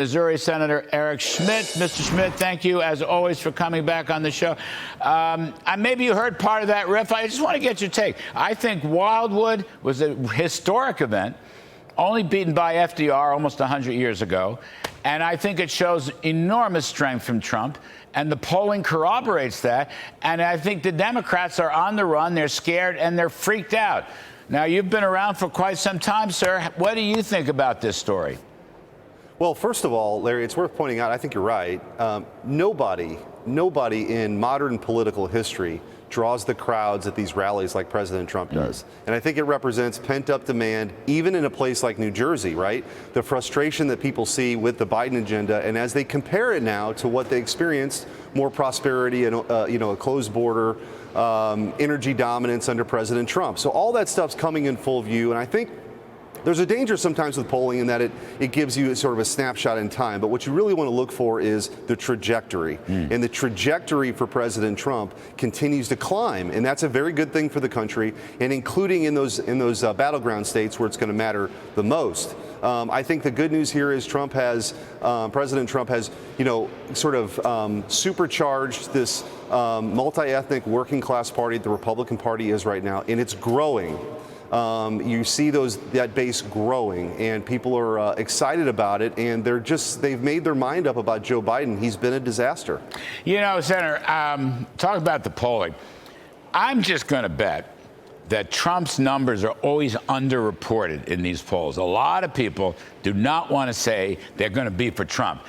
Missouri Senator Eric Schmitt. Mr. Schmitt, thank you, as always, for coming back on the show. Maybe you heard part of that riff. I just want to get your take. I think Wildwood was a historic event, only beaten by FDR almost 100 years ago. And I think it shows enormous strength from Trump. And the polling corroborates that. And I think the Democrats are on the run. They're scared and they're freaked out. Now, you've been around for quite some time, sir. What do you think about this story? Well, first of all, Larry, it's worth pointing out, I think you're right. Nobody in modern political history draws the crowds at these rallies like President Trump does. And I think it represents pent-up demand, even in a place like New Jersey, right? The frustration that people see with the Biden agenda, and as they compare it now to what they experienced, more prosperity and a closed border, energy dominance under President Trump. So all that stuff's coming in full view, and I think there's a danger sometimes with polling in that it gives you sort of a snapshot in time. But what you really want to look for is the trajectory. And the trajectory for President Trump continues to climb. And that's a very good thing for the country, and including in those battleground states where it's going to matter the most. I think the good news here is President Trump has, sort of supercharged this multi-ethnic working class party that the Republican Party is right now, and it's growing. You see that base growing, and people are excited about it, and they've made their mind up about Joe Biden. He's been a disaster. Senator, talk about the polling. I'm just going to bet that Trump's numbers are always underreported in these polls. A lot of people do not want to say they're going to be for Trump,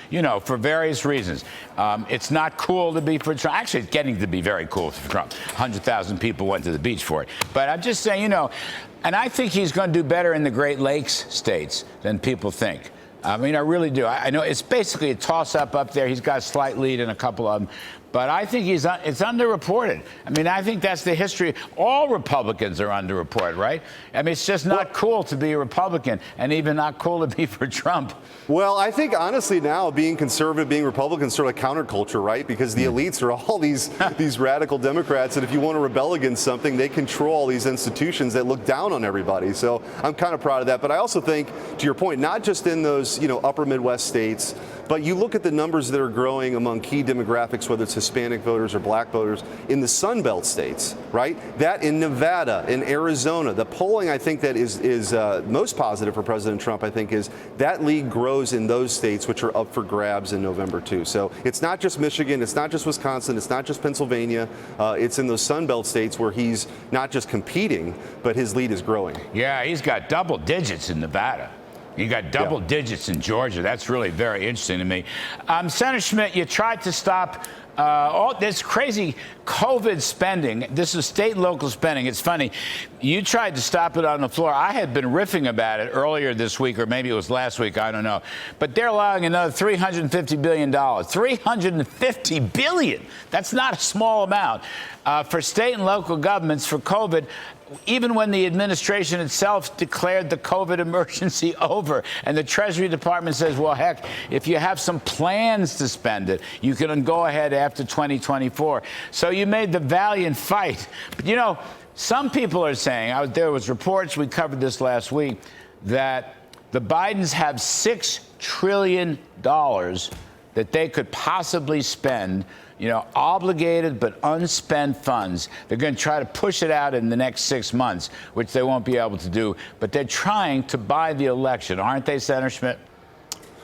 for various reasons. It's not cool to be for Trump. Actually, it's getting to be very cool for Trump. 100,000 people went to the beach for it. But I'm just saying, and I think he's going to do better in the Great Lakes states than people think. I really do. I know it's basically a toss-up up there. He's got a slight lead in a couple of them. But I think it's underreported. I think that's the history. All Republicans are underreported, right? It's just not cool to be a Republican, and even not cool to be for Trump. Well, I think honestly now being conservative, being Republican is sort of counterculture, right? Because the elites are all these radical Democrats, and if you want to rebel against something, they control all these institutions that look down on everybody. So I'm kind of proud of that. But I also think, to your point, not just in those upper Midwest states, but you look at the numbers that are growing among key demographics, whether it's Hispanic voters or black voters in the Sun Belt states, right? That in Nevada, in Arizona, the polling I think that is most positive for President Trump, I think, is that lead grows in those states, which are up for grabs in November too. So it's not just Michigan, it's not just Wisconsin, it's not just Pennsylvania. It's in those Sun Belt states where he's not just competing, but his lead is growing. Yeah, he's got double digits in Nevada. You got double digits in Georgia. That's really very interesting to me. Senator Schmitt, you tried to stop all this crazy COVID spending. This is state and local spending. It's funny. You tried to stop it on the floor. I had been riffing about it earlier this week, or maybe it was last week. I don't know. But they're allowing another $350 billion. $350 billion. That's not a small amount for state and local governments for COVID, even when the administration itself declared the COVID emergency over. And the Treasury Department says, well, heck, if you have some plans to spend it, you can go ahead after 2024. So you made the valiant fight. But, some people are saying, there was reports, we covered this last week, that the Bidens have $6 trillion that they could possibly spend, obligated but unspent funds. They're going to try to push it out in the next 6 months, which they won't be able to do. But they're trying to buy the election, aren't they, Senator Schmitt?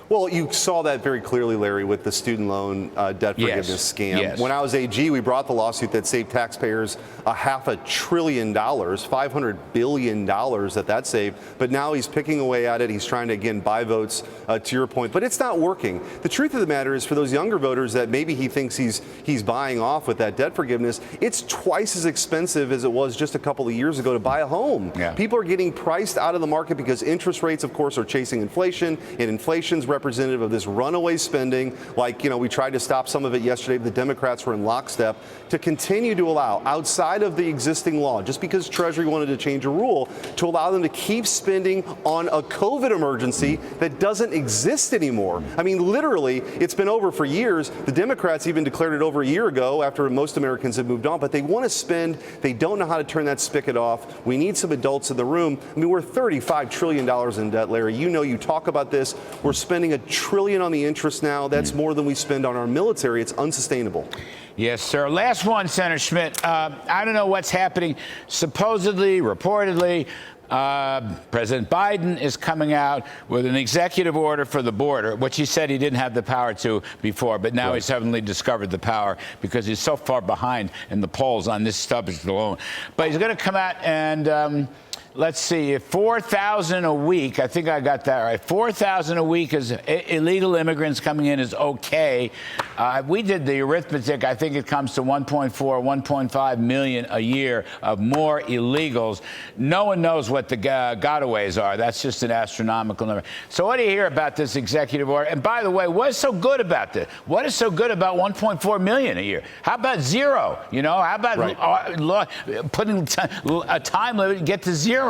Well, you saw that very clearly, Larry, with the student loan debt forgiveness scam. Yes. When I was AG, we brought the lawsuit that saved taxpayers $500 billion, $500 billion that saved. But now he's picking away at it. He's trying to, again, buy votes, to your point. But it's not working. The truth of the matter is, for those younger voters that maybe he thinks he's buying off with that debt forgiveness, it's twice as expensive as it was just a couple of years ago to buy a home. Yeah. People are getting priced out of the market because interest rates, of course, are chasing inflation, and inflation's representative of this runaway spending. We tried to stop some of it yesterday, but the Democrats were in lockstep to continue to allow, outside of the existing law, just because Treasury wanted to change a rule, to allow them to keep spending on a COVID emergency that doesn't exist anymore. Literally, it's been over for years. The Democrats even declared it over a year ago after most Americans had moved on, but they want to spend. They don't know how to turn that spigot off. We need some adults in the room. We're $35 trillion in debt, Larry. You talk about this. We're spending spending $1 trillion on the interest now. That's more than we spend on our military. It's unsustainable. Yes, sir. Last one, Senator Schmitt. I don't know what's happening. Supposedly, reportedly, President Biden is coming out with an executive order for the border, which he said he didn't have the power to before, but now he's suddenly discovered the power because he's so far behind in the polls on this subject alone. But he's going to come out and let's see, 4,000 a week. I think I got that right. 4,000 a week is illegal immigrants coming in is okay. We did the arithmetic. I think it comes to 1.4, 1.5 million a year of more illegals. No one knows what the gotaways are. That's just an astronomical number. So what do you hear about this executive order? And by the way, what is so good about this? What is so good about 1.4 million a year? How about zero? You know, how about putting a time limit and get to zero?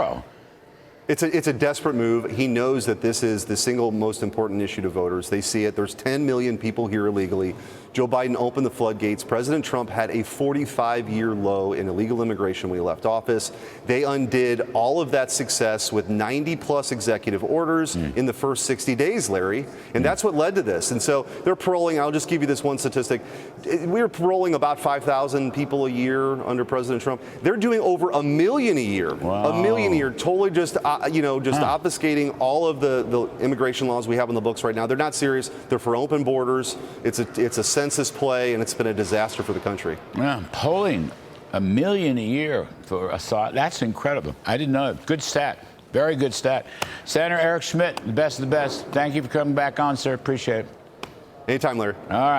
It's a desperate move. He knows that this is the single most important issue to voters. They see it. There's 10 million people here illegally. Joe Biden opened the floodgates. President Trump had a 45-year low in illegal immigration when he left office. They undid all of that success with 90-plus executive orders in the first 60 days, Larry. And that's what led to this. And so they're paroling. I'll just give you this one statistic. We were paroling about 5,000 people a year under President Trump. They're doing over 1 million a year. Wow. 1 million a year. Totally just, obfuscating all of the immigration laws we have on the books right now. They're not serious. They're for open borders. It's a census play, and it's been a disaster for the country. Yeah, polling 1 million a year for assault. That's incredible. I didn't know it. Good stat. Very good stat. Senator Eric Schmitt, the best of the best. Thank you for coming back on, sir. Appreciate it. Anytime, Larry. All right.